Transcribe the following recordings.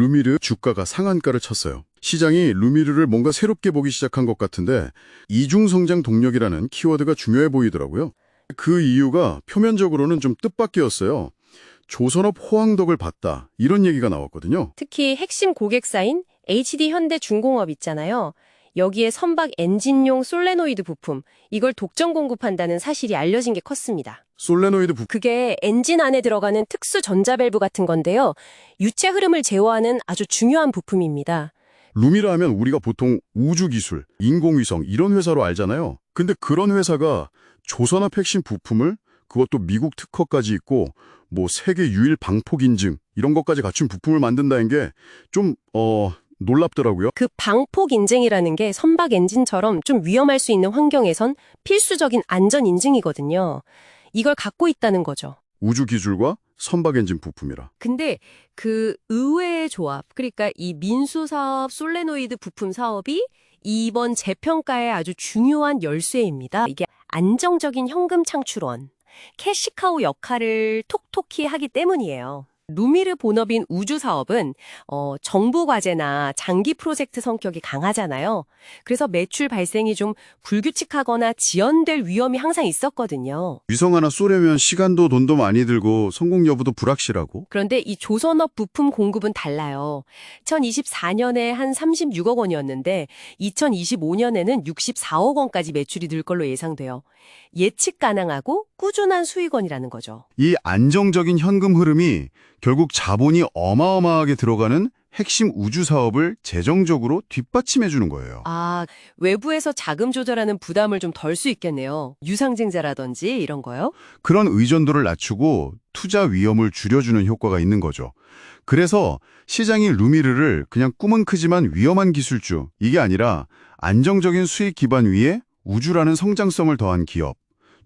루미르 주가가 상한가를 쳤어요. 시장이 루미르를 뭔가 새롭게 보기 시작한 것 같은데 이중성장 동력이라는 키워드가 중요해 보이더라고요. 그 이유가 표면적으로는 좀 뜻밖이었어요. 조선업 호황덕을 봤다 이런 얘기가 나왔거든요. 특히 핵심 고객사인 HD 현대중공업 있잖아요. 여기에 선박 엔진용 솔레노이드 부품, 이걸 독점 공급한다는 사실이 알려진 게 컸습니다. 솔레노이드 부품. 그게 엔진 안에 들어가는 특수 전자밸브 같은 건데요. 유체 흐름을 제어하는 아주 중요한 부품입니다. 루미르 하면 우리가 보통 우주기술, 인공위성 이런 회사로 알잖아요. 근데 그런 회사가 조선업 핵심 부품을 그것도 미국 특허까지 있고 뭐 세계 유일 방폭 인증 이런 것까지 갖춘 부품을 만든다는 게 좀 놀랍더라고요. 그 방폭 인증이라는 게 선박 엔진처럼 좀 위험할 수 있는 환경에선 필수적인 안전 인증이거든요. 이걸 갖고 있다는 거죠. 우주기술과 선박 엔진 부품이라. 근데 그 의외의 조합, 그러니까 이 민수사업 솔레노이드 부품 사업이 이번 재평가의 아주 중요한 열쇠입니다. 이게 안정적인 현금 창출원, 캐시카우 역할을 톡톡히 하기 때문이에요. 루미르 본업인 우주사업은 정부 과제나 장기 프로젝트 성격이 강하잖아요. 그래서 매출 발생이 좀 불규칙하거나 지연될 위험이 항상 있었거든요. 위성 하나 쏘려면 시간도 돈도 많이 들고 성공 여부도 불확실하고. 그런데 이 조선업 부품 공급은 달라요. 2024년에 한 36억 원이었는데 2025년에는 64억 원까지 매출이 늘 걸로 예상돼요. 예측 가능하고 꾸준한 수익원이라는 거죠. 이 안정적인 현금 흐름이 결국 자본이 어마어마하게 들어가는 핵심 우주 사업을 재정적으로 뒷받침해 주는 거예요. 아, 외부에서 자금 조절하는 부담을 좀 덜 수 있겠네요. 유상증자라든지 이런 거요? 그런 의존도를 낮추고 투자 위험을 줄여주는 효과가 있는 거죠. 그래서 시장이 루미르를 그냥 꿈은 크지만 위험한 기술주, 이게 아니라 안정적인 수익 기반 위에 우주라는 성장성을 더한 기업,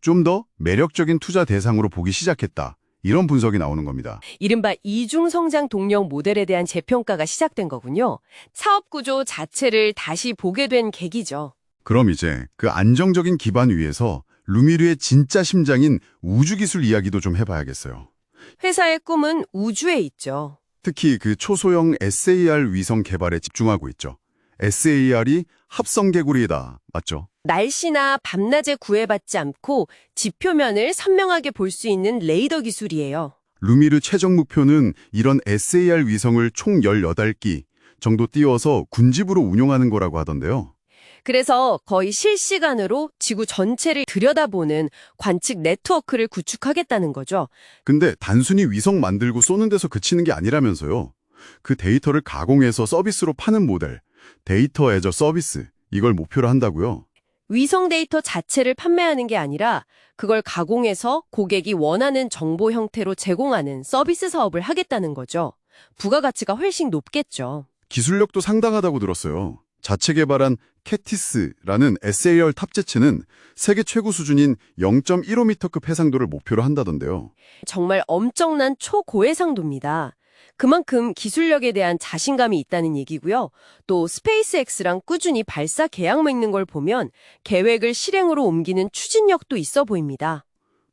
좀 더 매력적인 투자 대상으로 보기 시작했다. 이런 분석이 나오는 겁니다. 이른바 이중성장 동력 모델에 대한 재평가가 시작된 거군요. 사업 구조 자체를 다시 보게 된 계기죠. 그럼 이제 그 안정적인 기반 위에서 루미르의 진짜 심장인 우주기술 이야기도 좀 해봐야겠어요. 회사의 꿈은 우주에 있죠. 특히 그 초소형 SAR 위성 개발에 집중하고 있죠. SAR이 합성개구리다, 맞죠? 날씨나 밤낮에 구애받지 않고 지표면을 선명하게 볼 수 있는 레이더 기술이에요. 루미르 최종 목표는 이런 SAR 위성을 총 18기 정도 띄워서 군집으로 운용하는 거라고 하던데요. 그래서 거의 실시간으로 지구 전체를 들여다보는 관측 네트워크를 구축하겠다는 거죠. 근데 단순히 위성 만들고 쏘는 데서 그치는 게 아니라면서요. 그 데이터를 가공해서 서비스로 파는 모델, 데이터 애저 서비스, 이걸 목표로 한다고요. 위성 데이터 자체를 판매하는 게 아니라 그걸 가공해서 고객이 원하는 정보 형태로 제공하는 서비스 사업을 하겠다는 거죠. 부가가치가 훨씬 높겠죠. 기술력도 상당하다고 들었어요. 자체 개발한 캐티스라는 SAR 탑재체는 세계 최고 수준인 0.15m급 해상도를 목표로 한다던데요. 정말 엄청난 초고해상도입니다. 그만큼 기술력에 대한 자신감이 있다는 얘기고요. 또 스페이스X랑 꾸준히 발사 계약 맺는 걸 보면 계획을 실행으로 옮기는 추진력도 있어 보입니다.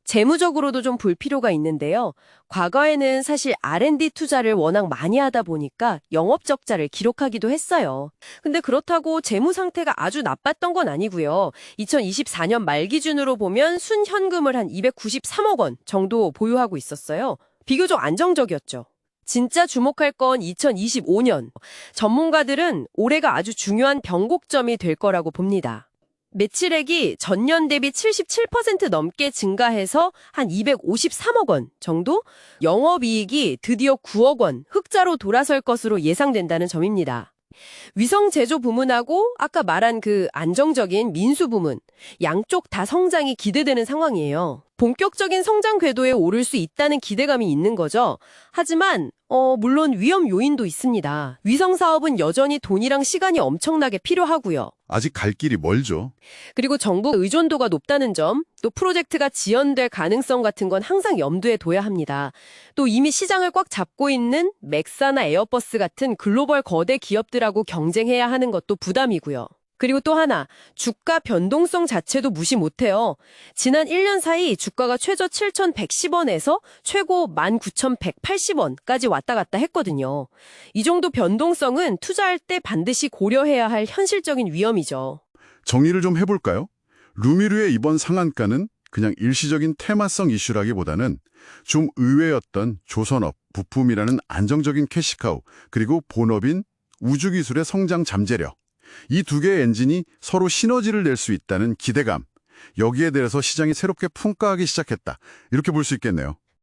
재무적으로도 좀 볼 필요가 있는데요. 과거에는 사실 R&D 투자를 워낙 많이 하다 보니까 영업 적자를 기록하기도 했어요. 근데 그렇다고 재무 상태가 아주 나빴던 건 아니고요. 2024년 말 기준으로 보면 순현금을 한 293억 원 정도 보유하고 있었어요. 비교적 안정적이었죠. 진짜 주목할 건 2025년. 전문가들은 올해가 아주 중요한 변곡점이 될 거라고 봅니다. 매출액이 전년 대비 77% 넘게 증가해서 한 253억 원 정도? 영업이익이 드디어 9억 원 흑자로 돌아설 것으로 예상된다는 점입니다. 위성 제조 부문하고 아까 말한 그 안정적인 민수 부문, 양쪽 다 성장이 기대되는 상황이에요. 본격적인 성장 궤도에 오를 수 있다는 기대감이 있는 거죠. 하지만 물론 위험 요인도 있습니다. 위성 사업은 여전히 돈이랑 시간이 엄청나게 필요하고요. 아직 갈 길이 멀죠. 그리고 정부 의존도가 높다는 점, 또 프로젝트가 지연될 가능성 같은 건 항상 염두에 둬야 합니다. 또 이미 시장을 꽉 잡고 있는 맥사나 에어버스 같은 글로벌 거대 기업들하고 경쟁해야 하는 것도 부담이고요. 그리고 또 하나, 주가 변동성 자체도 무시 못해요. 지난 1년 사이 주가가 최저 7,110원에서 최고 19,180원까지 왔다 갔다 했거든요. 이 정도 변동성은 투자할 때 반드시 고려해야 할 현실적인 위험이죠. 정리를 좀 해볼까요? 루미르의 이번 상한가는 그냥 일시적인 테마성 이슈라기보다는 좀 의외였던 조선업, 부품이라는 안정적인 캐시카우, 그리고 본업인 우주기술의 성장 잠재력. 이 두 개의 엔진이 서로 시너지를 낼 수 있다는 기대감. 여기에 대해서 시장이 새롭게 평가하기 시작했다. 이렇게 볼 수 있겠네요.